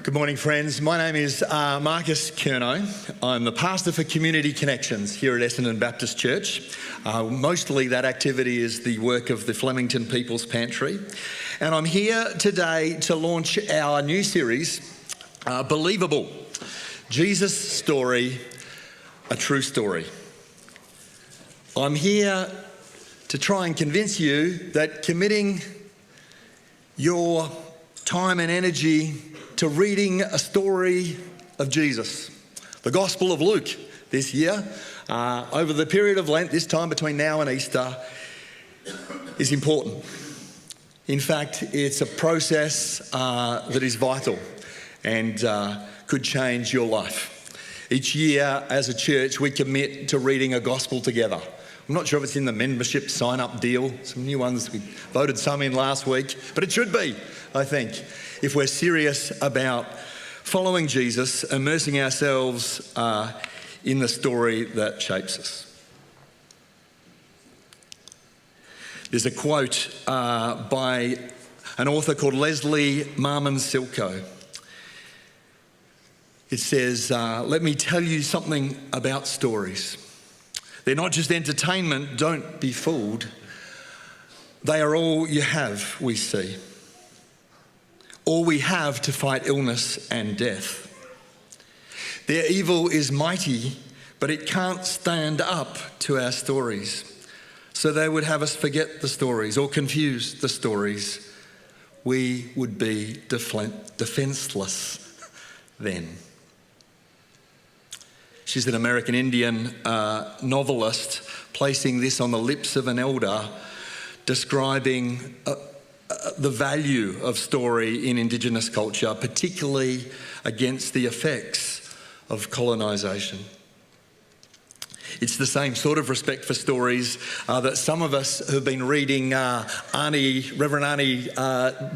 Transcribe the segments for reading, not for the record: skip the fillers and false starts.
Good morning, friends. My name is Marcus Curnow. I'm the pastor for Community Connections here at Essendon Baptist Church. Mostly that activity is the work of the Flemington People's Pantry. And I'm here today to launch our new series, Believable, Jesus' Story, a True Story. I'm here to try and convince you that committing your time and energy to reading a story of Jesus, the Gospel of Luke this year, over the period of Lent, this time between now and Easter, is important. In fact, it's a process that is vital and could change your life. Each year as a church, we commit to reading a Gospel together. I'm not sure if it's in the membership sign-up deal. Some new ones, we voted some in last week, but it should be, I think, if we're serious about following Jesus, immersing ourselves in the story that shapes us. There's a quote by an author called Leslie Marmon-Silko. It says, "Let me tell you something about stories. They're not just entertainment, don't be fooled. They are all you have, we see. All we have to fight illness and death. Their evil is mighty, but it can't stand up to our stories. So they would have us forget the stories or confuse the stories. We would be defenseless then." She's an American Indian novelist, placing this on the lips of an elder, describing the value of story in Indigenous culture, particularly against the effects of colonisation. It's the same sort of respect for stories that some of us have been reading. Reverend Auntie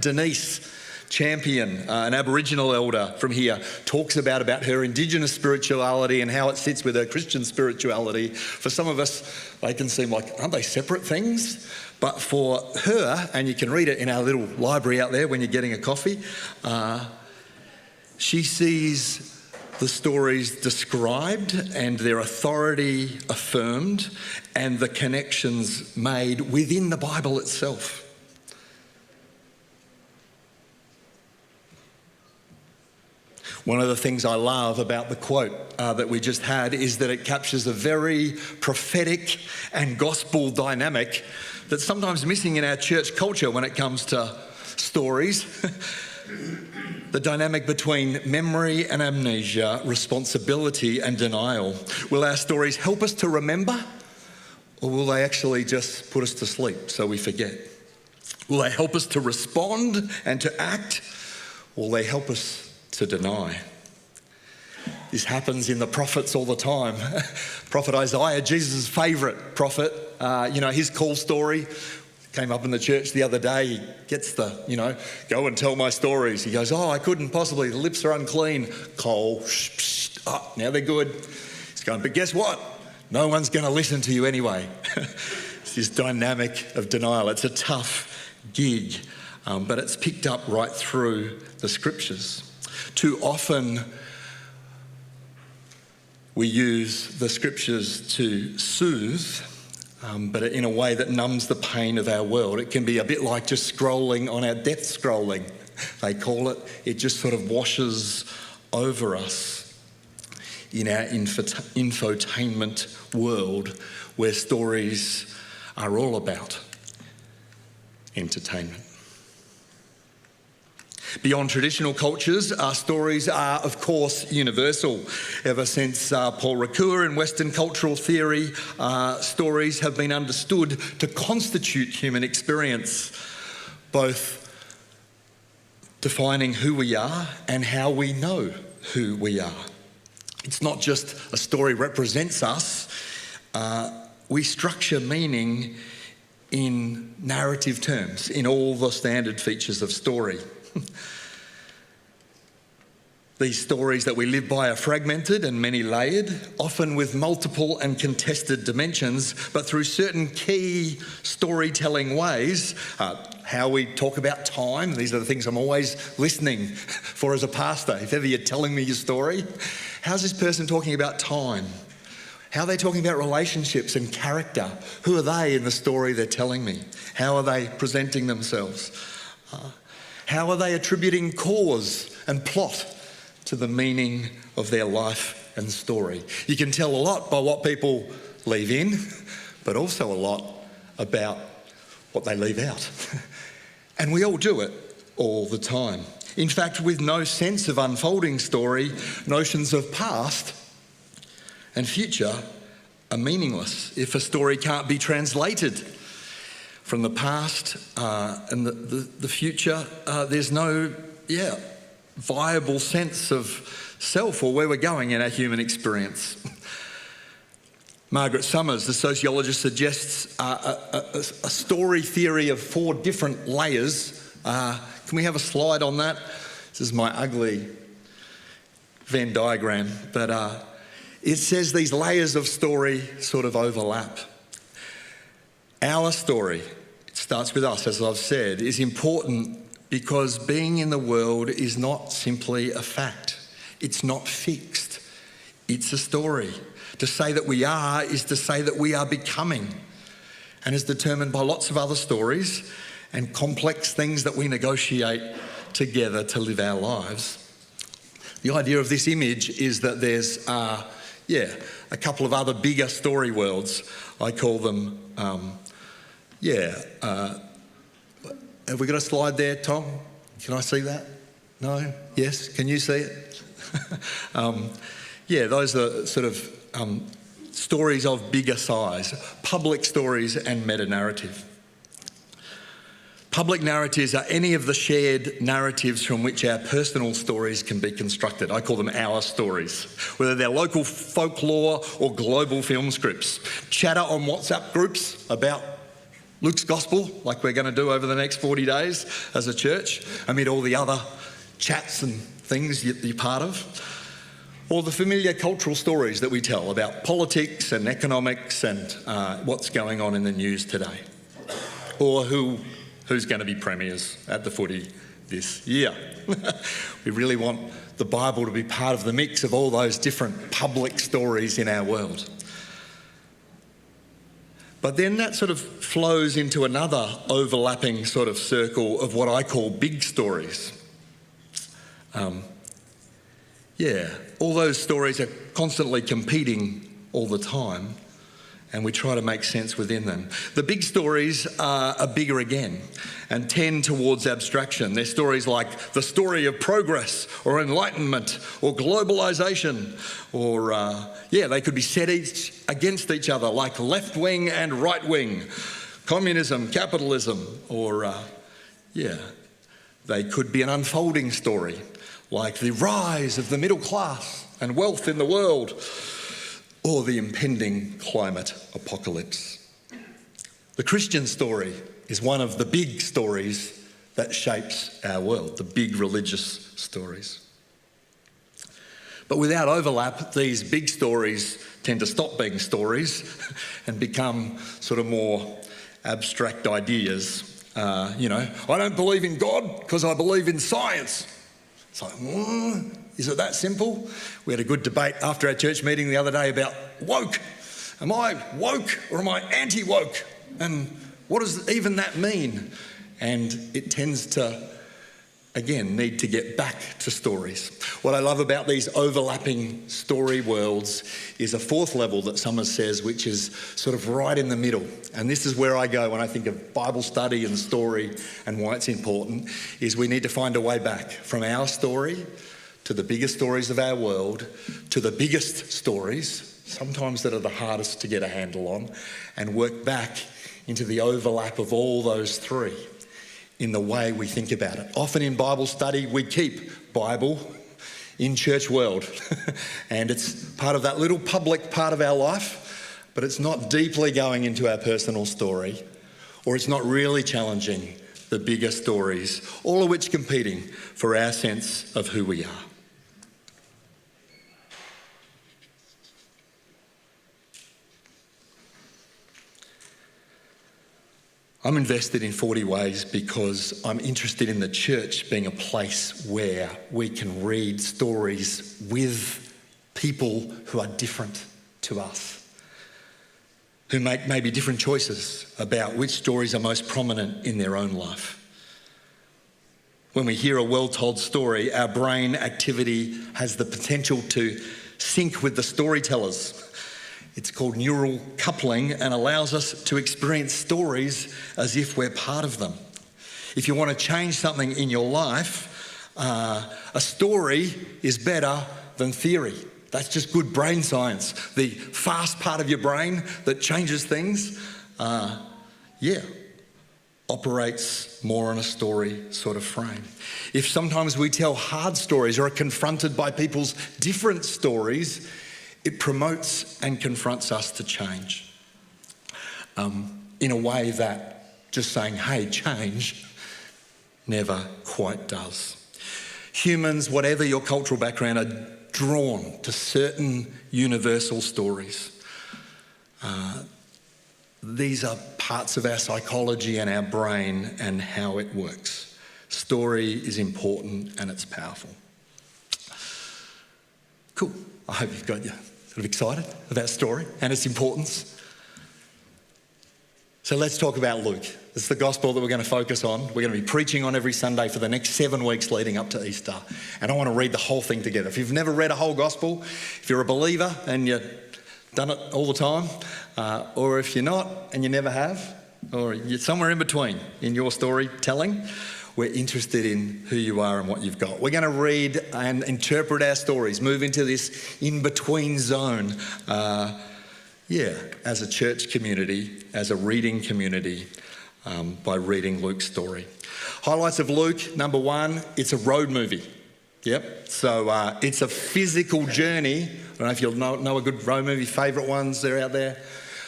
Denise Champion, an Aboriginal elder from here, talks about her Indigenous spirituality and how it sits with her Christian spirituality. For some of us, they can seem like, aren't they separate things? But for her, and you can read it in our little library out there when you're getting a coffee, she sees the stories described and their authority affirmed and the connections made within the Bible itself. One of the things I love about the quote that we just had is that it captures a very prophetic and gospel dynamic that's sometimes missing in our church culture when it comes to stories. The dynamic between memory and amnesia, responsibility and denial. Will our stories help us to remember, or will they actually just put us to sleep so we forget? Will they help us to respond and to act, or will they help us to deny? This happens in the prophets all the time. Prophet Isaiah, Jesus' favourite prophet, his call story came up in the church the other day. He gets go and tell my stories. He goes, I couldn't possibly, the lips are unclean. Coal, now they're good. He's going, but guess what? No one's going to listen to you anyway. It's this dynamic of denial. It's a tough gig, but it's picked up right through the scriptures. Too often we use the scriptures to soothe, but in a way that numbs the pain of our world. It can be a bit like just scrolling on our death scrolling, they call it. It just sort of washes over us in our infotainment world where stories are all about entertainment. Beyond traditional cultures, our stories are, of course, universal. Ever since Paul Ricoeur in Western cultural theory, stories have been understood to constitute human experience, both defining who we are and how we know who we are. It's not just a story represents us. We structure meaning in narrative terms, in all the standard features of story. These stories that we live by are fragmented and many layered, often with multiple and contested dimensions, but through certain key storytelling ways, how we talk about time. These are the things I'm always listening for as a pastor. If ever you're telling me your story, how's this person talking about time? How are they talking about relationships and character? Who are they in the story they're telling me? How are they presenting themselves? How are they attributing cause and plot to the meaning of their life and story? You can tell a lot by what people leave in, but also a lot about what they leave out. And we all do it all the time. In fact, with no sense of unfolding story, notions of past and future are meaningless if a story can't be translated from the past and the future. There's no viable sense of self or where we're going in our human experience. Margaret Summers, the sociologist, suggests a story theory of 4 different layers. Can we have a slide on that? This is my ugly Venn diagram, but it says these layers of story sort of overlap. Our story, it starts with us, as I've said, is important because being in the world is not simply a fact. It's not fixed. It's a story. To say that we are is to say that we are becoming, and is determined by lots of other stories and complex things that we negotiate together to live our lives. The idea of this image is that there's a couple of other bigger story worlds. I call them, have we got a slide there, Tom? Can I see that? No? Yes? Can you see it? Those are sort of stories of bigger size, public stories and meta-narrative. Public narratives are any of the shared narratives from which our personal stories can be constructed. I call them our stories, whether they're local folklore or global film scripts. Chatter on WhatsApp groups about Luke's Gospel, like we're going to do over the next 40 days as a church, amid all the other chats and things you're part of. Or the familiar cultural stories that we tell about politics and economics and what's going on in the news today. Or who's going to be premiers at the footy this year. We really want the Bible to be part of the mix of all those different public stories in our world. But then that sort of flows into another overlapping sort of circle of what I call big stories. All those stories are constantly competing all the time, and we try to make sense within them. The big stories are bigger again and tend towards abstraction. They're stories like the story of progress or enlightenment or globalisation, or they could be set against each other, like left wing and right wing, communism, capitalism, or they could be an unfolding story, like the rise of the middle class and wealth in the world, or the impending climate apocalypse. The Christian story is one of the big stories that shapes our world, the big religious stories. But without overlap, these big stories tend to stop being stories and become sort of more abstract ideas. I don't believe in God because I believe in science. It's like, is it that simple? We had a good debate after our church meeting the other day about woke. Am I woke or am I anti-woke? And what does even that mean? And it tends to, again, need to get back to stories. What I love about these overlapping story worlds is a 4th level that Summers says, which is sort of right in the middle. And this is where I go when I think of Bible study and story and why it's important, is we need to find a way back from our story to the biggest stories of our world, to the biggest stories, sometimes that are the hardest to get a handle on, and work back into the overlap of all those 3 in the way we think about it. Often in Bible study, we keep Bible in church world, and it's part of that little public part of our life, but it's not deeply going into our personal story, or it's not really challenging the bigger stories, all of which competing for our sense of who we are. I'm invested in 40 Ways because I'm interested in the church being a place where we can read stories with people who are different to us, who make maybe different choices about which stories are most prominent in their own life. When we hear a well-told story, our brain activity has the potential to sync with the storytellers. It's called neural coupling and allows us to experience stories as if we're part of them. If you want to change something in your life, a story is better than theory. That's just good brain science. The fast part of your brain that changes things, operates more on a story sort of frame. If sometimes we tell hard stories or are confronted by people's different stories, it promotes and confronts us to change in a way that just saying, hey, change, never quite does. Humans, whatever your cultural background, are drawn to certain universal stories. These are parts of our psychology and our brain and how it works. Story is important and it's powerful. Cool. I hope you've got you sort of excited about story and its importance. So let's talk about Luke. It's the gospel that we're going to focus on. We're going to be preaching on every Sunday for the next 7 weeks leading up to Easter. And I want to read the whole thing together. If you've never read a whole gospel, if you're a believer and you've done it all the time, or if you're not and you never have, or you're somewhere in between in your storytelling, we're interested in who you are and what you've got. We're going to read and interpret our stories, move into this in-between zone, as a church community, as a reading community, by reading Luke's story. Highlights of Luke, number 1, it's a road movie. Yep, so it's a physical journey. I don't know if you'll know a good road movie, favourite ones, they're out there.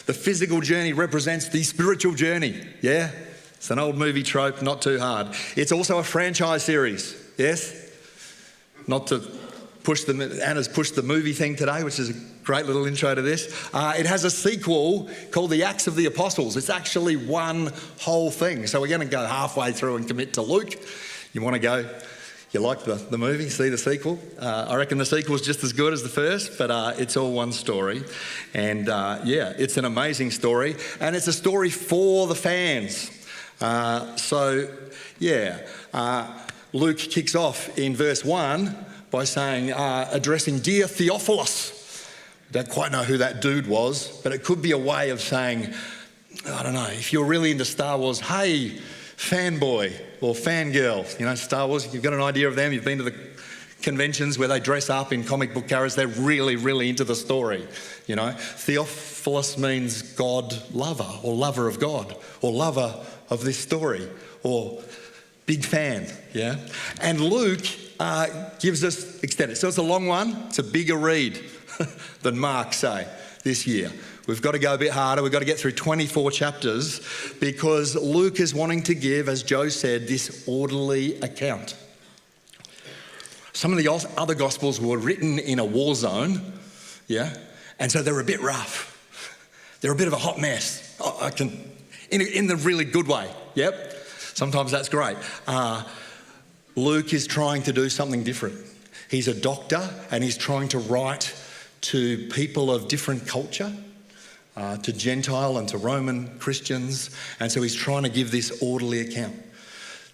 The physical journey represents the spiritual journey, yeah? It's an old movie trope, not too hard. It's also a franchise series, yes? Not to push Anna's pushed the movie thing today, which is a great little intro to this. It has a sequel called The Acts of the Apostles. It's actually one whole thing. So we're going to go halfway through and commit to Luke. You want to go, you like the movie, see the sequel? I reckon the sequel's just as good as the first, but it's all one story. And it's an amazing story. And it's a story for the fans. Luke kicks off in verse 1 by saying, addressing Dear Theophilus. Don't quite know who that dude was, but it could be a way of saying, I don't know, if you're really into Star Wars, hey, fanboy or fangirl, you know, Star Wars, you've got an idea of them, you've been to the conventions where they dress up in comic book characters, they're really, really into the story, you know. Theophilus means God lover or lover of God or lover of this story or big fan, yeah. And Luke gives us extended. So it's a long one, it's a bigger read than Mark, say, this year. We've got to go a bit harder. We've got to get through 24 chapters because Luke is wanting to give, as Joe said, this orderly account. Some of the other Gospels were written in a war zone, yeah, and so they're a bit rough. They're a bit of a hot mess. In the really good way, yep. Sometimes that's great. Luke is trying to do something different. He's a doctor and he's trying to write to people of different culture, to Gentile and to Roman Christians. And so he's trying to give this orderly account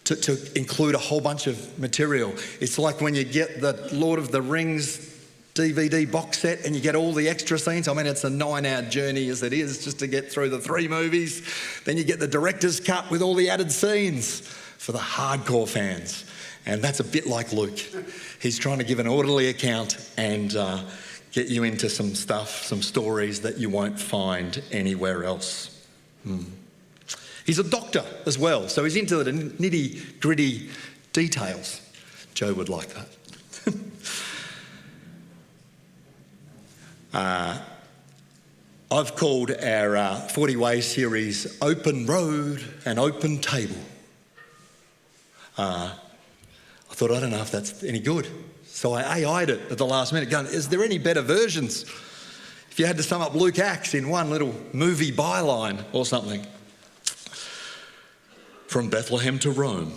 to include a whole bunch of material. It's like when you get the Lord of the Rings DVD box set and you get all the extra scenes. I mean, it's a 9-hour journey as it is just to get through the 3 movies. Then you get the director's cut with all the added scenes for the hardcore fans. And that's a bit like Luke. He's trying to give an orderly account and get you into some stuff, some stories that you won't find anywhere else. He's a doctor as well, so he's into the nitty-gritty details. Joe would like that. I've called our 40 Ways series Open Road and Open Table. I thought, I don't know if that's any good. So I AI'd it at the last minute going, is there any better versions? If you had to sum up Luke Acts in one little movie byline or something. From Bethlehem to Rome,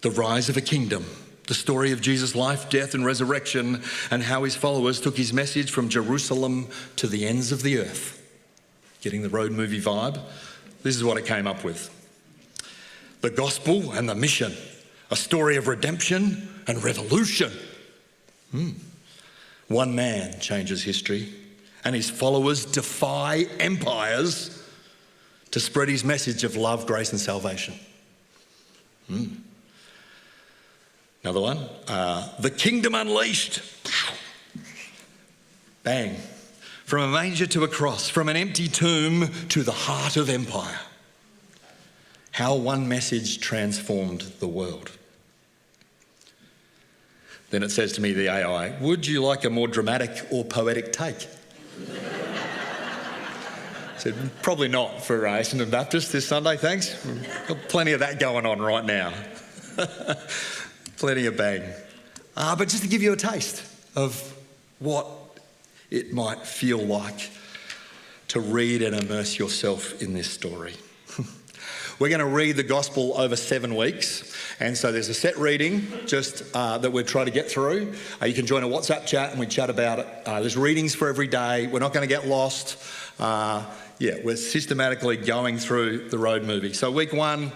the rise of a kingdom, the story of Jesus' life, death and resurrection, and how his followers took his message from Jerusalem to the ends of the earth. Getting the road movie vibe? This is what it came up with. The gospel and the mission, a story of redemption and revolution. One man changes history, and his followers defy empires to spread his message of love, grace and salvation. Another one, the kingdom unleashed. Bang. From a manger to a cross, from an empty tomb to the heart of empire. How one message transformed the world. Then it says to me, the AI, would you like a more dramatic or poetic take? I said, probably not for Essendon Baptist this Sunday, thanks. Got plenty of that going on right now. Plenty of bang. But just to give you a taste of what it might feel like to read and immerse yourself in this story. We're going to read the gospel over 7 weeks. And so there's a set reading just that we'll try to get through. You can join a WhatsApp chat and we chat about it. There's readings for every day. We're not going to get lost. We're systematically going through the road movie. So week 1,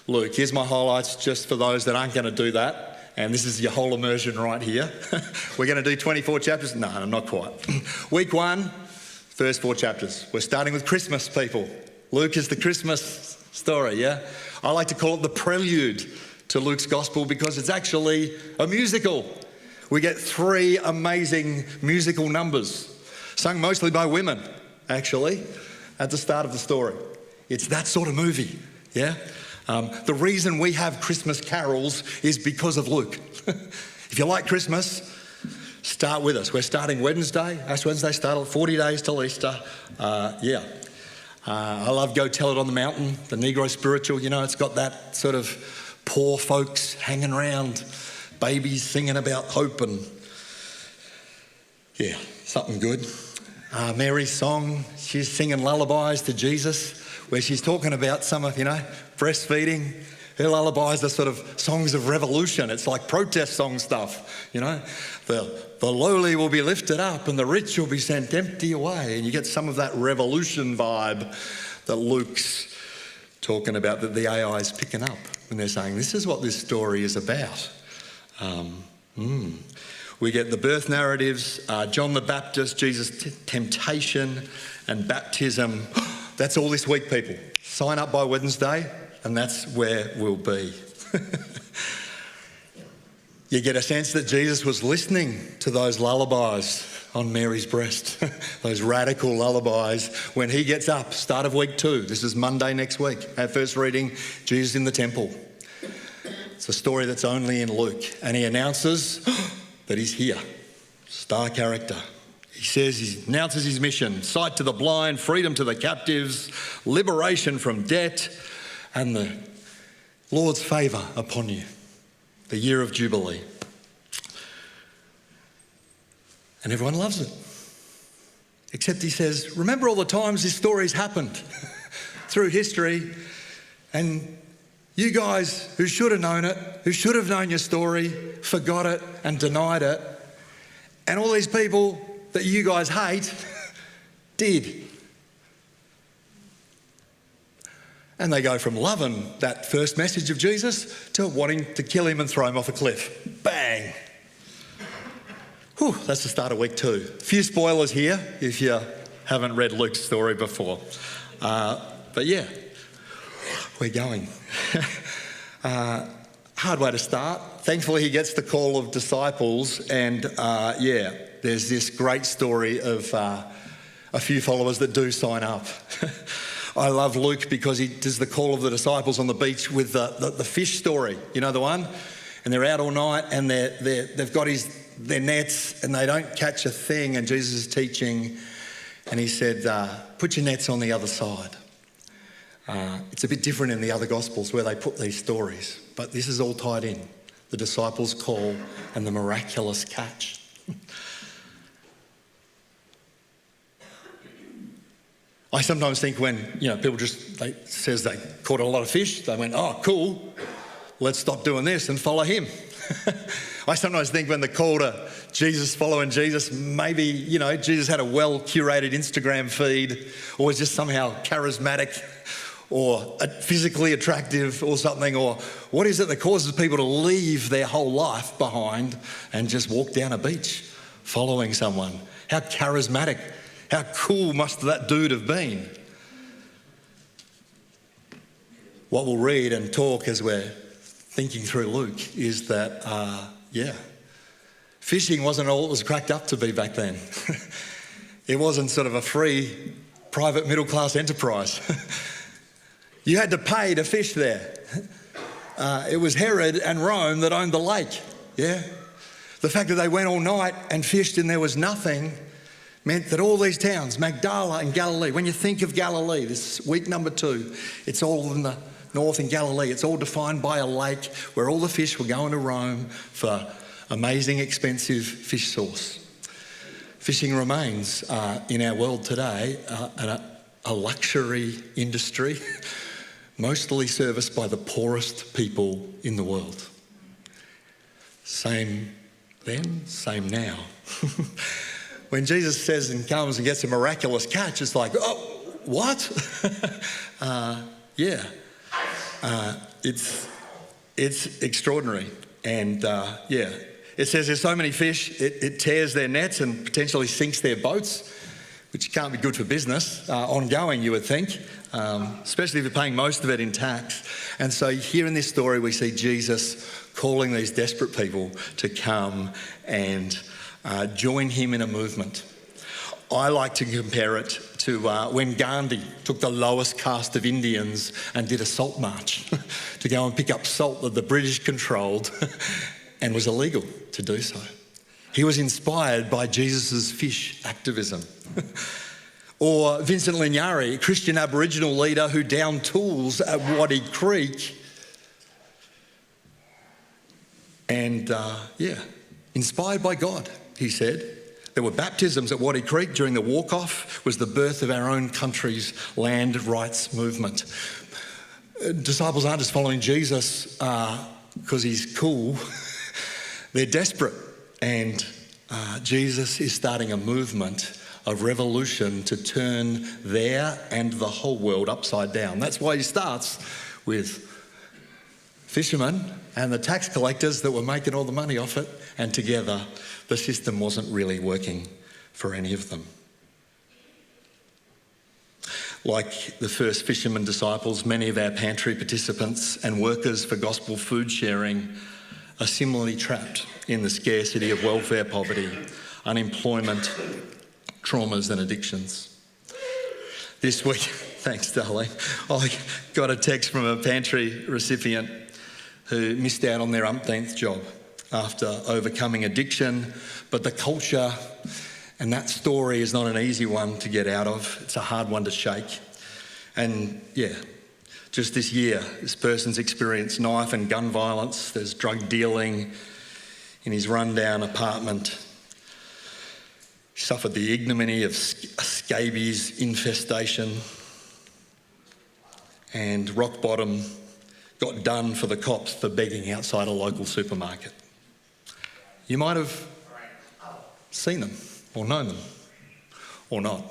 Luke, here's my highlights just for those that aren't going to do that. And this is your whole immersion right here. We're going to do 24 chapters. No, not quite. Week 1, first 4 chapters. We're starting with Christmas, people. Luke is the Christmas story, yeah? I like to call it the prelude to Luke's gospel because it's actually a musical. We get 3 amazing musical numbers, sung mostly by women, actually, at the start of the story. It's that sort of movie, yeah? The reason we have Christmas carols is because of Luke. If you like Christmas, start with us. We're starting Wednesday. Ash Wednesday, start 40 days till Easter. I love Go Tell It on the Mountain, the Negro spiritual. You know, it's got that sort of poor folks hanging around, babies singing about hope and, something good. Mary's song, she's singing lullabies to Jesus, where she's talking about some of, breastfeeding. Her lullabies are sort of songs of revolution. It's like protest song stuff, The lowly will be lifted up and the rich will be sent empty away. And you get some of that revolution vibe that Luke's talking about, that the AI is picking up when they're saying, this is what this story is about. We get the birth narratives, John the Baptist, Jesus' temptation and baptism. That's all this week, people. Sign up by Wednesday and that's where we'll be. You get a sense that Jesus was listening to those lullabies on Mary's breast, those radical lullabies, when he gets up, start of week 2. This is Monday next week. Our first reading, Jesus in the temple. It's a story that's only in Luke. And he announces that he's here. Star character. He announces his mission: sight to the blind, freedom to the captives, liberation from debt, and the Lord's favour upon you. The year of Jubilee. And everyone loves it. Except he says, remember all the times this story's happened through history, and you guys who should have known it, who should have known your story, forgot it and denied it. And all these people that you guys hate did. And they go from loving that first message of Jesus to wanting to kill him and throw him off a cliff. Bang. Whew, that's the start of week 2. A few spoilers here if you haven't read Luke's story before. But yeah, we're going. Hard way to start. Thankfully, he gets the call of disciples, and there's this great story of a few followers that do sign up. I love Luke because he does the call of the disciples on the beach with the fish story. You know the one? And they're out all night and they've got their nets and they don't catch a thing, and Jesus is teaching and he said, put your nets on the other side. It's a bit different in the other Gospels where they put these stories, but this is all tied in. The disciples' call and the miraculous catch. I sometimes think when, people says they caught a lot of fish, they went, oh, cool, let's stop doing this and follow him. I sometimes think when the call to Jesus, following Jesus, maybe, Jesus had a well-curated Instagram feed or was just somehow charismatic or physically attractive or something, or what is it that causes people to leave their whole life behind and just walk down a beach following someone? How charismatic, how cool must that dude have been? What we'll read and talk as we're thinking through Luke is that, fishing wasn't all it was cracked up to be back then. It wasn't sort of a free, private middle-class enterprise. You had to pay to fish there. It was Herod and Rome that owned the lake, yeah? The fact that they went all night and fished and there was nothing meant that all these towns, Magdala and Galilee, when you think of Galilee, this is week number 2, it's all in the north in Galilee. It's all defined by a lake where all the fish were going to Rome for amazing, expensive fish sauce. Fishing remains in our world today a luxury industry, mostly serviced by the poorest people in the world. Same then, same now. When Jesus says and comes and gets a miraculous catch, it's like, oh, what? It's extraordinary. And it says there's so many fish, it tears their nets and potentially sinks their boats, which can't be good for business, ongoing you would think, especially if you're paying most of it in tax. And so here in this story we see Jesus calling these desperate people to come and join him in a movement. I like to compare it to when Gandhi took the lowest caste of Indians and did a salt march to go and pick up salt that the British controlled and was illegal to do so. He was inspired by Jesus' fish activism. Or Vincent Lignari, a Christian Aboriginal leader who downed tools at Waddy Creek. And inspired by God, he said. There were baptisms at Waddy Creek during the walk-off, was the birth of our own country's land rights movement. Disciples aren't just following Jesus because he's cool. They're desperate. And Jesus is starting a movement of revolution to turn their and the whole world upside down. That's why he starts with fishermen and the tax collectors that were making all the money off it, and together the system wasn't really working for any of them. Like the first fishermen disciples, many of our pantry participants and workers for gospel food sharing are similarly trapped in the scarcity of welfare poverty, unemployment, traumas and addictions. This week, thanks darling, I got a text from a pantry recipient who missed out on their umpteenth job after overcoming addiction, but the culture and that story is not an easy one to get out of. It's a hard one to shake. And just this year, this person's experienced knife and gun violence. There's drug dealing in his rundown apartment. He suffered the ignominy of scabies infestation, and rock bottom, got done for the cops for begging outside a local supermarket. You might have seen them or known them or not.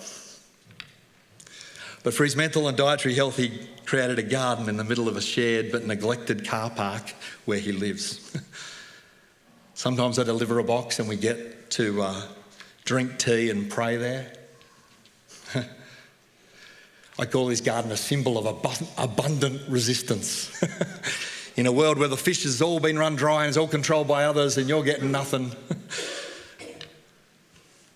But for his mental and dietary health, he created a garden in the middle of a shared but neglected car park where he lives. Sometimes I deliver a box and we get to drink tea and pray there. I call this garden a symbol of abundant resistance. In a world where the fish has all been run dry and is all controlled by others and you're getting nothing,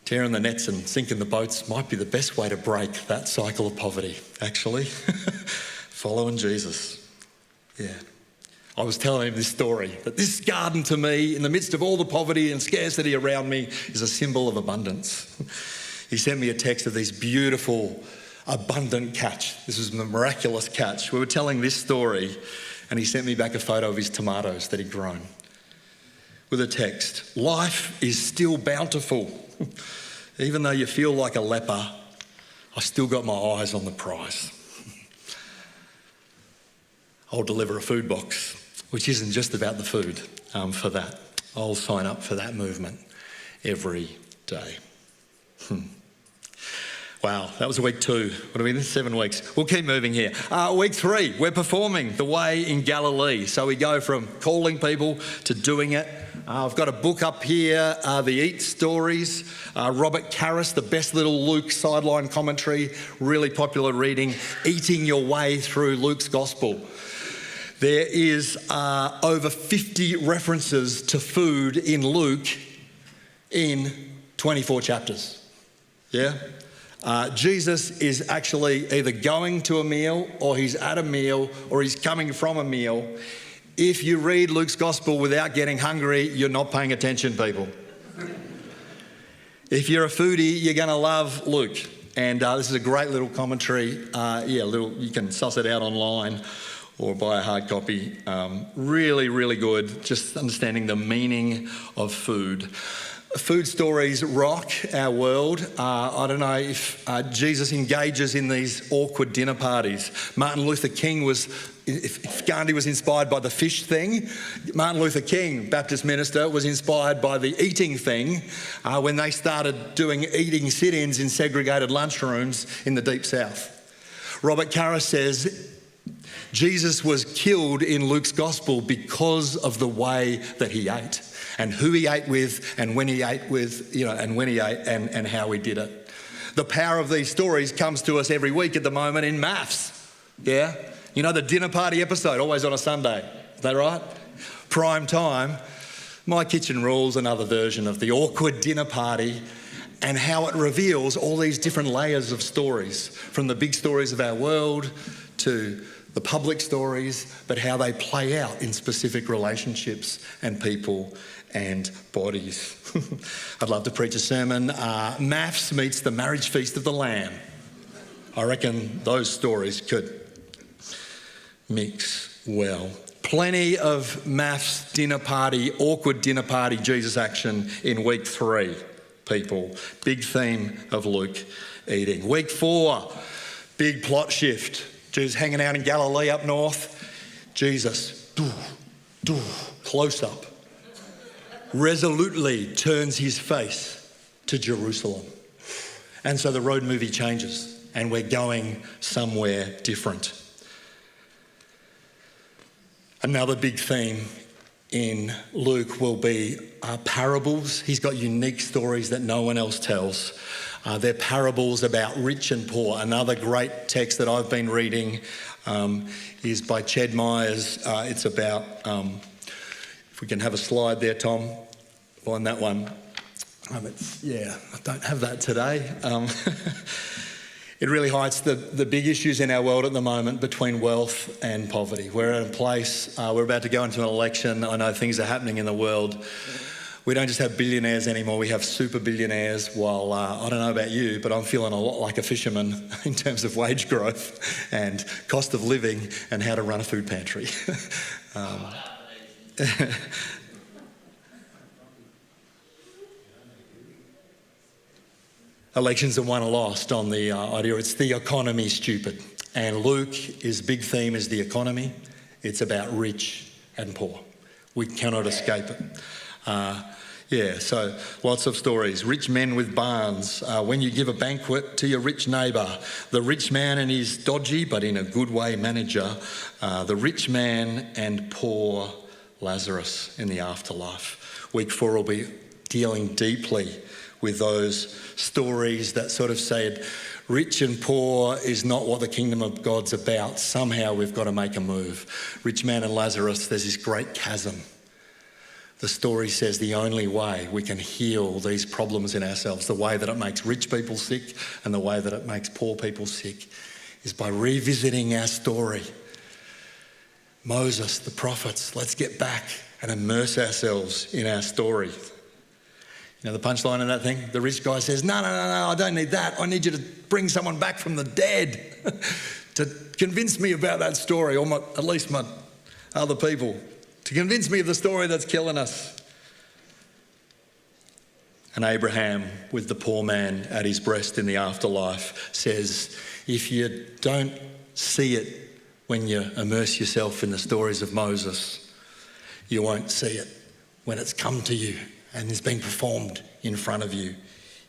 tearing the nets and sinking the boats might be the best way to break that cycle of poverty, actually. Following Jesus. Yeah. I was telling him this story, that this garden to me, in the midst of all the poverty and scarcity around me, is a symbol of abundance. He sent me a text of this beautiful, abundant catch. This was a miraculous catch. We were telling this story and he sent me back a photo of his tomatoes that he'd grown with a text, "Life is still bountiful. Even though you feel like a leper, I've still got my eyes on the prize. I'll deliver a food box, which isn't just about the food for that. I'll sign up for that movement every day. Wow, that was week 2. What are we in? 7 weeks. We'll keep moving here. Week 3, we're performing the way in Galilee. So we go from calling people to doing it. I've got a book up here, The Eat Stories. Robert Karras, the best little Luke sideline commentary, really popular reading, Eating Your Way Through Luke's Gospel. There is over 50 references to food in Luke in 24 chapters. Yeah? Jesus is actually either going to a meal or he's at a meal or he's coming from a meal. If you read Luke's gospel without getting hungry, you're not paying attention, people. If you're a foodie, you're going to love Luke. And this is a great little commentary. You can suss it out online or buy a hard copy. Really, really good. Just understanding the meaning of food. Food stories rock our world. I don't know if Jesus engages in these awkward dinner parties. Martin Luther King if Gandhi was inspired by the fish thing, Martin Luther King, Baptist minister, was inspired by the eating thing when they started doing eating sit-ins in segregated lunchrooms in the Deep South. Robert Karras says Jesus was killed in Luke's gospel because of the way that he ate. And who he ate with, and when he ate with, and when he ate, and how he did it. The power of these stories comes to us every week at the moment in maths. Yeah? You know, the dinner party episode, always on a Sunday. Is that right? Prime time. My Kitchen Rules, another version of the awkward dinner party, and how it reveals all these different layers of stories, from the big stories of our world to the public stories, but how they play out in specific relationships and people and bodies. I'd love to preach a sermon. Maths meets the marriage feast of the Lamb. I reckon those stories could mix well. Plenty of maths dinner party, awkward dinner party Jesus action in week 3, people. Big theme of Luke, eating. Week 4, big plot shift. Jesus hanging out in Galilee up north. Jesus, close up, resolutely turns his face to Jerusalem. And so the road movie changes and we're going somewhere different. Another big theme in Luke will be parables. He's got unique stories that no one else tells. They're parables about rich and poor. Another great text that I've been reading is by Ched Myers. It's about, if we can have a slide there, Tom, on that one. I don't have that today. It really highlights the big issues in our world at the moment between wealth and poverty. We're at a place, we're about to go into an election. I know things are happening in the world. We don't just have billionaires anymore, we have super billionaires. While I don't know about you, but I'm feeling a lot like a fisherman in terms of wage growth and cost of living and how to run a food pantry. Elections are won or lost on the idea it's the economy stupid. And Luke's big theme is the economy. It's about rich and poor. We cannot escape it. So lots of stories. Rich men with barns. When you give a banquet to your rich neighbour. The rich man and his dodgy, but in a good way, manager. The rich man and poor Lazarus in the afterlife. Week 4 will be dealing deeply with those stories that sort of said rich and poor is not what the kingdom of God's about. Somehow we've got to make a move. Rich man and Lazarus, there's this great chasm. The story says the only way we can heal these problems in ourselves, the way that it makes rich people sick and the way that it makes poor people sick, is by revisiting our story. Moses, the prophets, let's get back and immerse ourselves in our story. You know the punchline in that thing? The rich guy says, no, I don't need that. I need you to bring someone back from the dead to convince me about that story, or at least my other people, to convince me of the story that's killing us. And Abraham, with the poor man at his breast in the afterlife, says, if you don't see it when you immerse yourself in the stories of Moses, you won't see it when it's come to you and is being performed in front of you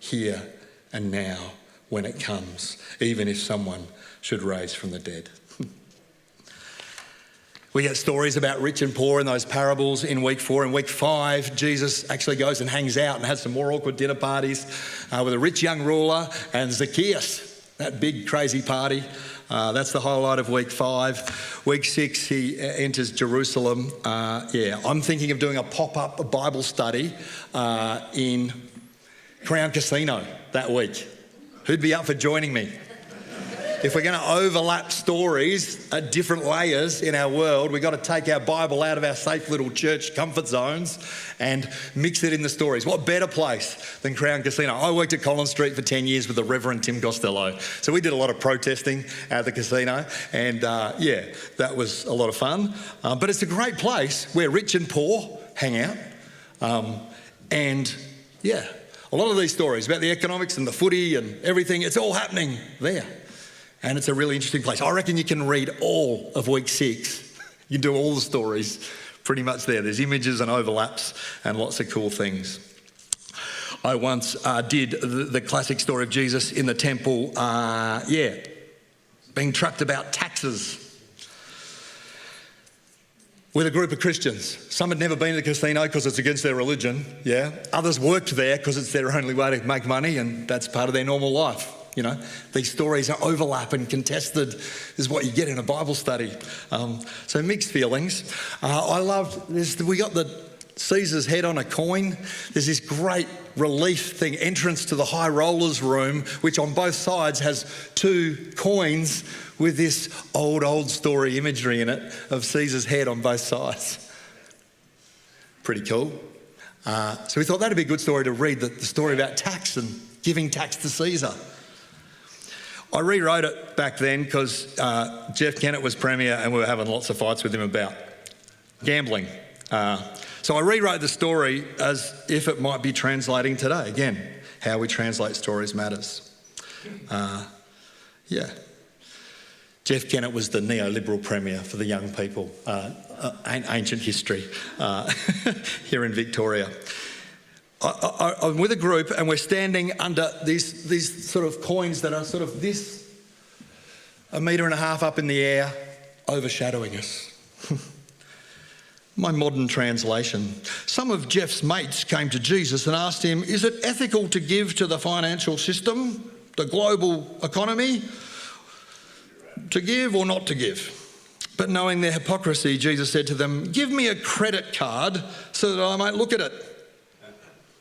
here and now when it comes, even if someone should rise from the dead. We get stories about rich and poor in those parables in week 4. In week 5, Jesus actually goes and hangs out and has some more awkward dinner parties with a rich young ruler and Zacchaeus, that big crazy party. That's the highlight of week 5. Week 6, he enters Jerusalem. I'm thinking of doing a pop-up Bible study in Crown Casino that week. Who'd be up for joining me? If we're going to overlap stories at different layers in our world, we've got to take our Bible out of our safe little church comfort zones and mix it in the stories. What better place than Crown Casino? I worked at Collins Street for 10 years with the Reverend Tim Costello. So we did a lot of protesting at the casino and that was a lot of fun. But it's a great place where rich and poor hang out. A lot of these stories about the economics and the footy and everything, it's all happening there. And it's a really interesting place. I reckon you can read all of week 6. You can do all the stories pretty much there. There's images and overlaps and lots of cool things. I once did the classic story of Jesus in the temple, being trapped about taxes with a group of Christians. Some had never been to the casino because it's against their religion, Others worked there because it's their only way to make money and that's part of their normal life. You know, these stories are overlap and contested is what you get in a Bible study. So mixed feelings. I loved this. We got the Caesar's head on a coin. There's this great relief thing, entrance to the high rollers room, which on both sides has 2 coins with this old story imagery in it of Caesar's head on both sides. Pretty cool. So we thought that'd be a good story to read, the story about tax and giving tax to Caesar. I rewrote it back then because Jeff Kennett was Premier and we were having lots of fights with him about gambling. So I rewrote the story as if it might be translating today. Again, how we translate stories matters. Jeff Kennett was the neoliberal Premier for the young people, ancient history here in Victoria. I'm with a group and we're standing under these sort of coins that are sort of this, 1.5 metre up in the air, overshadowing us. My modern translation. Some of Jeff's mates came to Jesus and asked him, is it ethical to give to the financial system, the global economy, to give or not to give? But knowing their hypocrisy, Jesus said to them, give me a credit card so that I might look at it.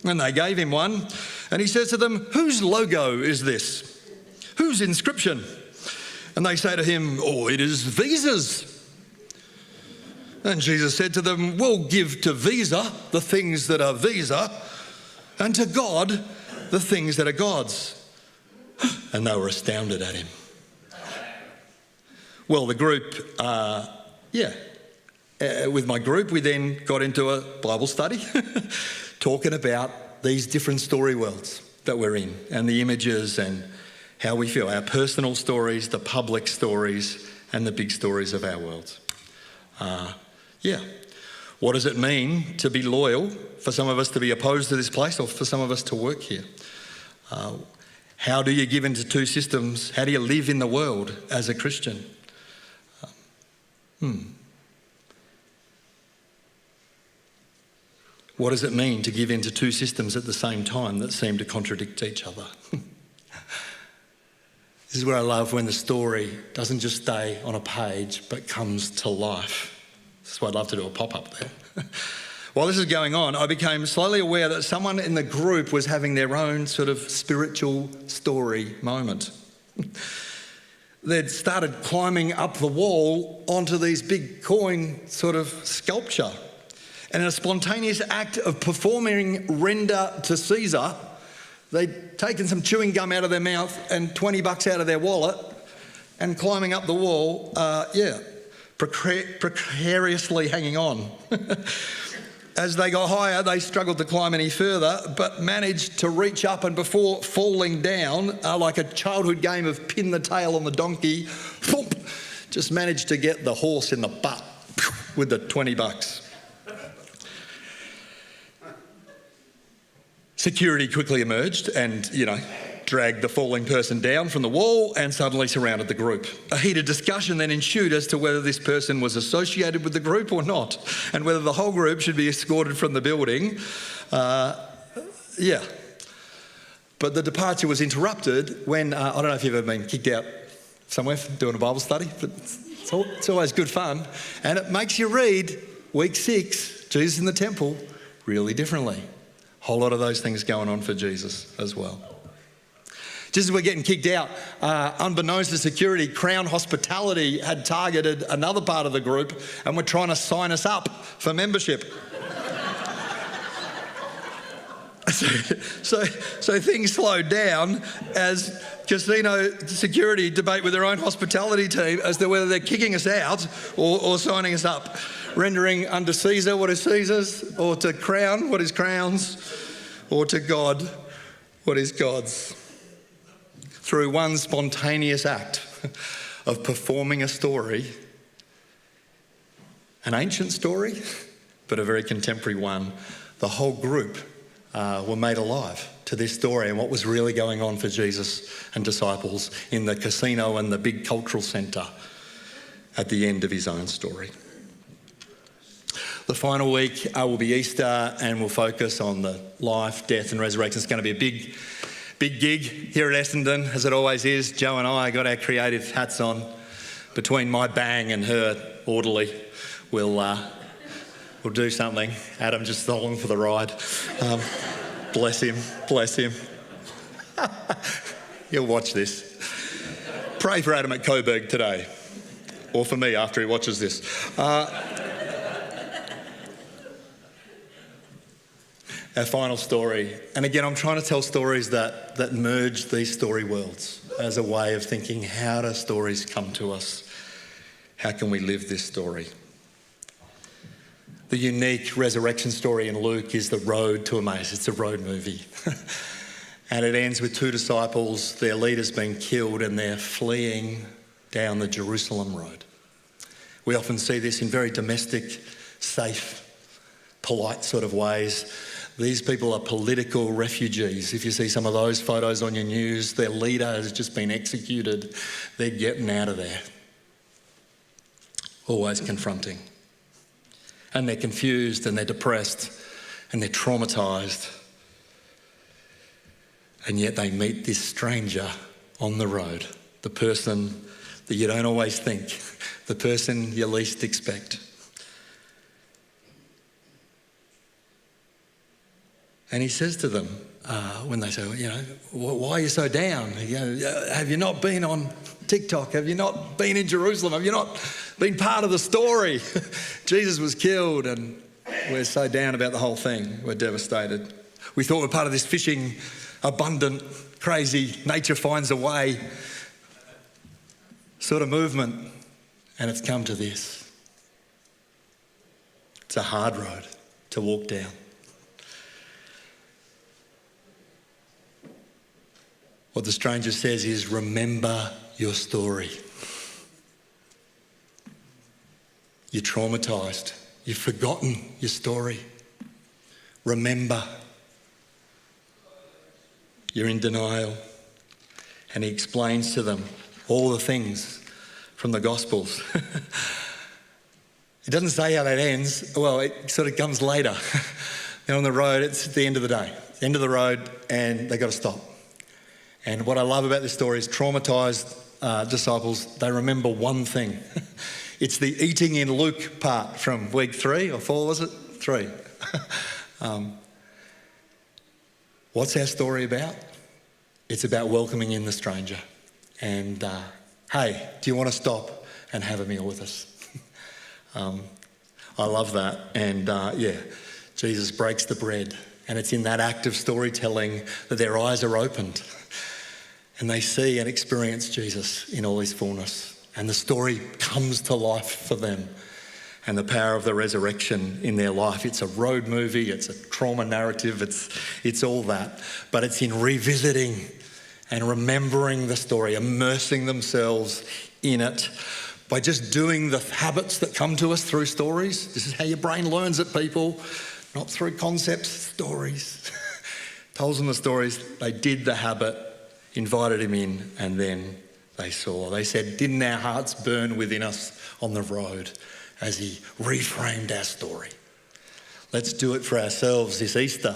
And they gave him one. And he says to them, whose logo is this? Whose inscription? And they say to him, oh, it is Visa's. And Jesus said to them, well, give to Visa the things that are Visa, and to God the things that are God's. And they were astounded at him. Well, the group, with my group, we then got into a Bible study talking about these different story worlds that we're in and the images and how we feel, our personal stories, the public stories and the big stories of our world. What does it mean to be loyal, for some of us to be opposed to this place or for some of us to work here? How do you give into 2 systems? How do you live in the world as a Christian? What does it mean to give into 2 systems at the same time that seem to contradict each other? This is where I love when the story doesn't just stay on a page but comes to life. This is why I'd love to do a pop-up there. While this is going on, I became slowly aware that someone in the group was having their own sort of spiritual story moment. They'd started climbing up the wall onto these big coin sort of sculpture. And in a spontaneous act of performing render to Caesar, they'd taken some chewing gum out of their mouth and $20 out of their wallet and climbing up the wall, precariously hanging on. as they got higher, they struggled to climb any further, but managed to reach up, and before falling down, like a childhood game of pin the tail on the donkey, thump, just managed to get the horse in the butt with the $20. Security quickly emerged and, dragged the falling person down from the wall and suddenly surrounded the group. A heated discussion then ensued as to whether this person was associated with the group or not, and whether the whole group should be escorted from the building. But the departure was interrupted when, I don't know if you've ever been kicked out somewhere for doing a Bible study, but it's always good fun. And it makes you read week 6, Jesus in the temple, really differently. A whole lot of those things going on for Jesus as well. Just as we're getting kicked out, unbeknownst to security, Crown Hospitality had targeted another part of the group and were trying to sign us up for membership. So things slowed down as casino security debate with their own hospitality team as to whether they're kicking us out or signing us up, rendering unto Caesar what is Caesar's, or to Crown what is Crown's, or to God what is God's. Through one spontaneous act of performing a story, an ancient story, but a very contemporary one, the whole group were made alive to this story and what was really going on for Jesus and disciples in the casino and the big cultural centre at the end of his own story. The final week will be Easter, and we'll focus on the life, death and resurrection. It's going to be a big gig here at Essendon, as it always is. Joe and I got our creative hats on. Between my bang and her orderly, we'll do something. Adam just along for the ride. Bless him. He'll watch this. Pray for Adam at Coburg today, or for me after he watches this. Our final story, and again, I'm trying to tell stories that merge these story worlds as a way of thinking, how do stories come to us? How can we live this story? The unique resurrection story in Luke is the road to Emmaus. It's a road movie. And it ends with 2 disciples, their leader's been killed, and they're fleeing down the Jerusalem road. We often see this in very domestic, safe, polite sort of ways. These people are political refugees. If you see some of those photos on your news, their leader has just been executed. They're getting out of there. Always confronting. And they're confused and they're depressed and they're traumatised. And yet they meet this stranger on the road, the person that you don't always think, the person you least expect. And he says to them, when they say, why are you so down? Have you not been on TikTok? Have you not been in Jerusalem? Have you not been part of the story? Jesus was killed and we're so down about the whole thing. We're devastated. We thought we're part of this fishing, abundant, crazy, nature finds a way sort of movement, and it's come to this. It's a hard road to walk down. What the stranger says is, remember your story. You're traumatised. You've forgotten your story. Remember. You're in denial. And he explains to them all the things from the Gospels. It doesn't say how that ends. Well, it sort of comes later. They're on the road. It's at the end of the day. End of the road, and they've got to stop. And what I love about this story is traumatised disciples, they remember one thing. It's the eating in Luke part from week 3 or 4, was it? 3. What's our story about? It's about welcoming in the stranger. And, hey, do you want to stop and have a meal with us? I love that. And, Jesus breaks the bread. And it's in that act of storytelling that their eyes are opened. And they see and experience Jesus in all his fullness. And the story comes to life for them. and the power of the resurrection in their life. It's a road movie, it's a trauma narrative, it's all that. But it's in revisiting and remembering the story, immersing themselves in it by just doing the habits that come to us through stories. This is how your brain learns it, people. Not through concepts, stories. Tells them the stories. They did the habit, invited him in, and then they saw. They said, didn't our hearts burn within us on the road as he reframed our story? Let's do it for ourselves this Easter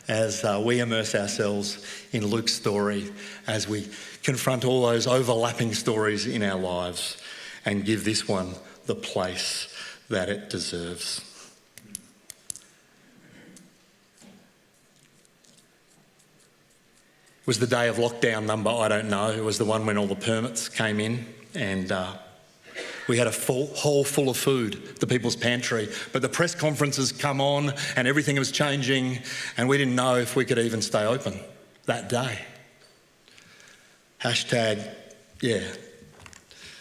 as we immerse ourselves in Luke's story, as we confront all those overlapping stories in our lives and give this one the place that it deserves. It was the day of lockdown number, I don't know. It was the one when all the permits came in, and we had a hall full of food, the people's pantry. But the press conferences come on and everything was changing, and we didn't know if we could even stay open that day. Hashtag,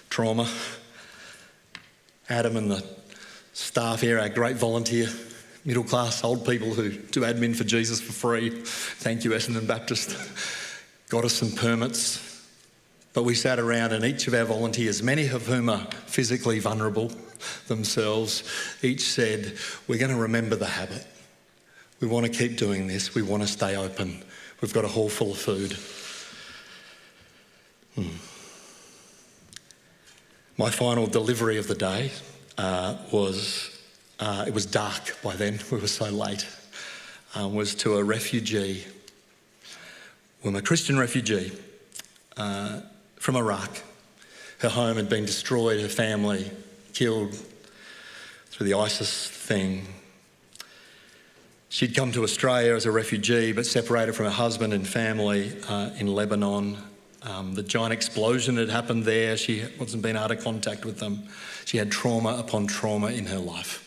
trauma. Adam and the staff here, our great volunteer, middle-class old people who do admin for Jesus for free. Thank you, Essendon Baptist. Got us some permits. But we sat around, and each of our volunteers, many of whom are physically vulnerable themselves, each said, we're going to remember the habit. We want to keep doing this. We want to stay open. We've got a hall full of food. My final delivery of the day it was dark by then, we were so late, was to a refugee, a Christian refugee from Iraq. Her home had been destroyed, her family killed through the ISIS thing. She'd come to Australia as a refugee but separated from her husband and family in Lebanon. The giant explosion had happened there. She wasn't been out of contact with them. She had trauma upon trauma in her life.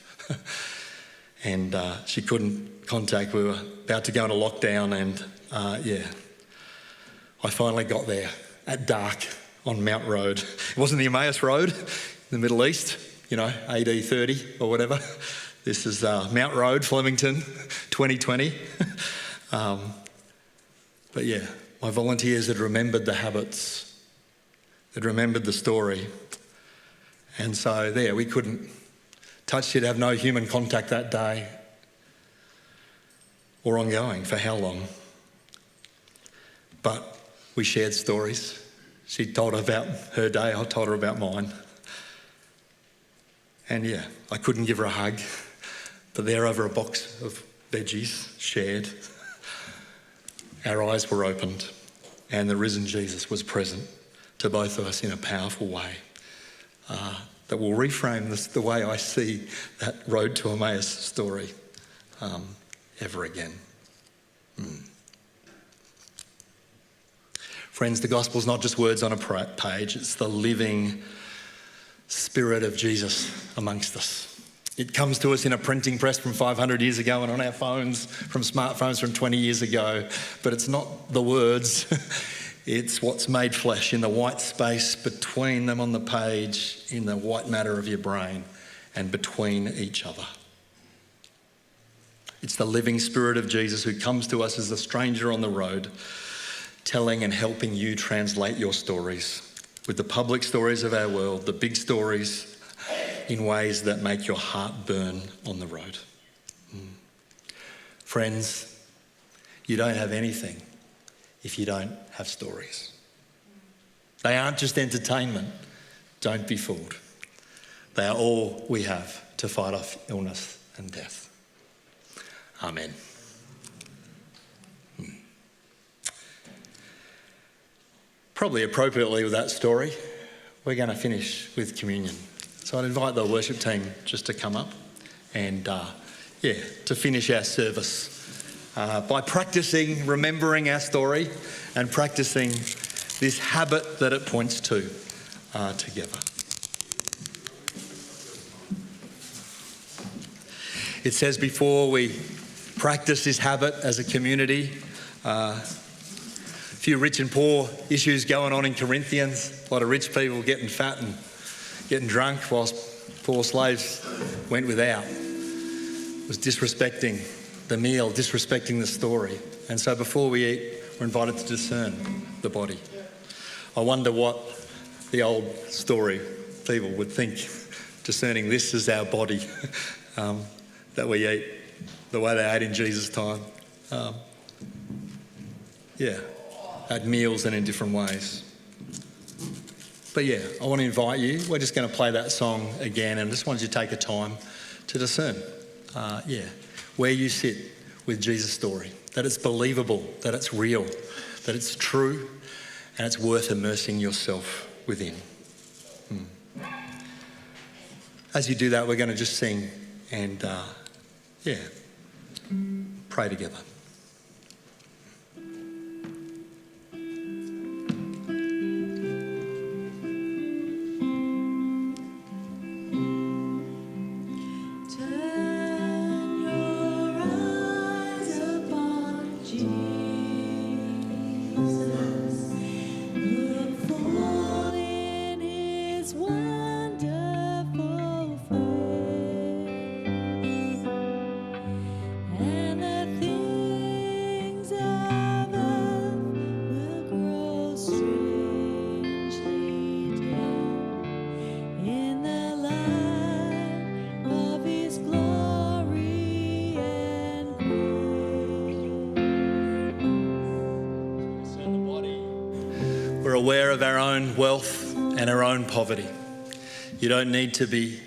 And she couldn't contact. We were about to go into lockdown, and I finally got there at dark on Mount Road. It wasn't the Emmaus Road in the Middle East, AD 30 or whatever. This is Mount Road, Flemington, 2020. But my volunteers had remembered the habits, had remembered the story. And so we couldn't touch. She'd have no human contact that day or ongoing for how long. But we shared stories. She told her about her day, I told her about mine. And I couldn't give her a hug, but there over a box of veggies shared, our eyes were opened, and the risen Jesus was present to both of us in a powerful way that will reframe the way I see that road to Emmaus story ever again. Friends, the gospel's not just words on a page, it's the living spirit of Jesus amongst us. It comes to us in a printing press from 500 years ago and on our phones from smartphones from 20 years ago, but it's not the words, it's what's made flesh in the white space between them on the page, in the white matter of your brain and between each other. It's the living spirit of Jesus who comes to us as a stranger on the road, telling and helping you translate your stories with the public stories of our world, the big stories, in ways that make your heart burn on the road. Friends, you don't have anything if you don't have stories. They aren't just entertainment. Don't be fooled. They are all we have to fight off illness and death. Amen. Probably appropriately with that story, we're going to finish with communion. So I'd invite the worship team just to come up and, to finish our service by practicing, remembering our story and practicing this habit that it points to together. It says before we practice this habit as a community, a few rich and poor issues going on in Corinthians, a lot of rich people getting fat and getting drunk whilst 4 slaves went without, was disrespecting the meal, disrespecting the story. And so before we eat, we're invited to discern the body. I wonder what the old story people would think, discerning this as our body that we eat, the way they ate in Jesus' time. At meals and in different ways. But I want to invite you. We're just going to play that song again, and I just want you to take a time to discern, where you sit with Jesus' story, that it's believable, that it's real, that it's true, and it's worth immersing yourself within. As you do that, we're going to just sing and, pray together. We're aware of our own wealth and our own poverty. You don't need to be,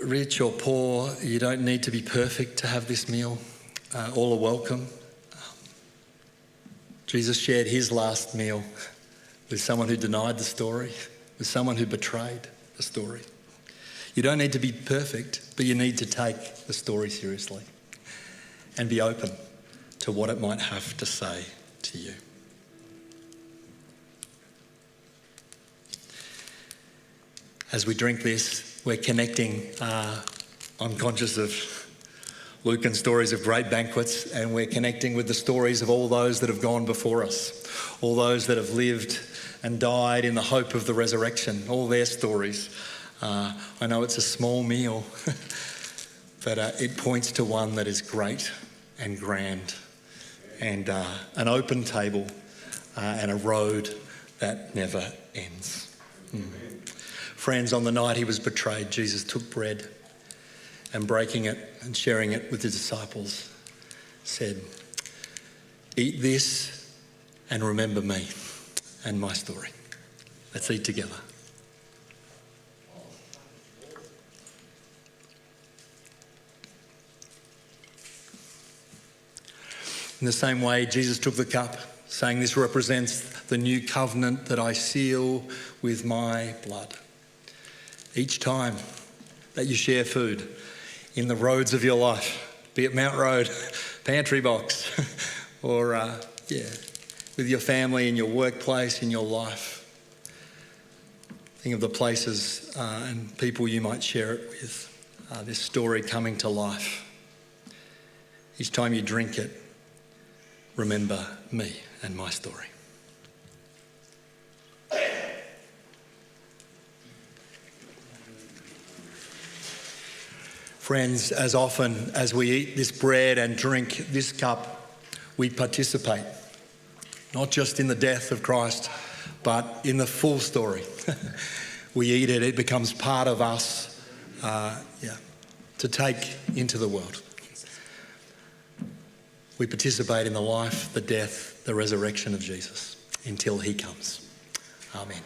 rich or poor. You don't need to be perfect to have this meal. All are welcome. Jesus shared his last meal with someone who denied the story, with someone who betrayed the story. You don't need to be perfect, but you need to take the story seriously and be open to what it might have to say to you. As we drink this, we're connecting. I'm conscious of Lucan stories of great banquets, and we're connecting with the stories of all those that have gone before us, all those that have lived and died in the hope of the resurrection, all their stories. I know it's a small meal, but it points to one that is great and grand, and an open table and a road that never ends. Friends, on the night he was betrayed, Jesus took bread and, breaking it and sharing it with his disciples, said, "Eat this and remember me and my story." Let's eat together. In the same way, Jesus took the cup, saying, "This represents the new covenant that I seal with my blood." Each time that you share food in the roads of your life, be it Mount Road, pantry box, or with your family, in your workplace, in your life, think of the places and people you might share it with, this story coming to life. Each time you drink it, remember me and my story. Friends, as often as we eat this bread and drink this cup, we participate, not just in the death of Christ, but in the full story. We eat it, it becomes part of us to take into the world. We participate in the life, the death, the resurrection of Jesus until he comes. Amen.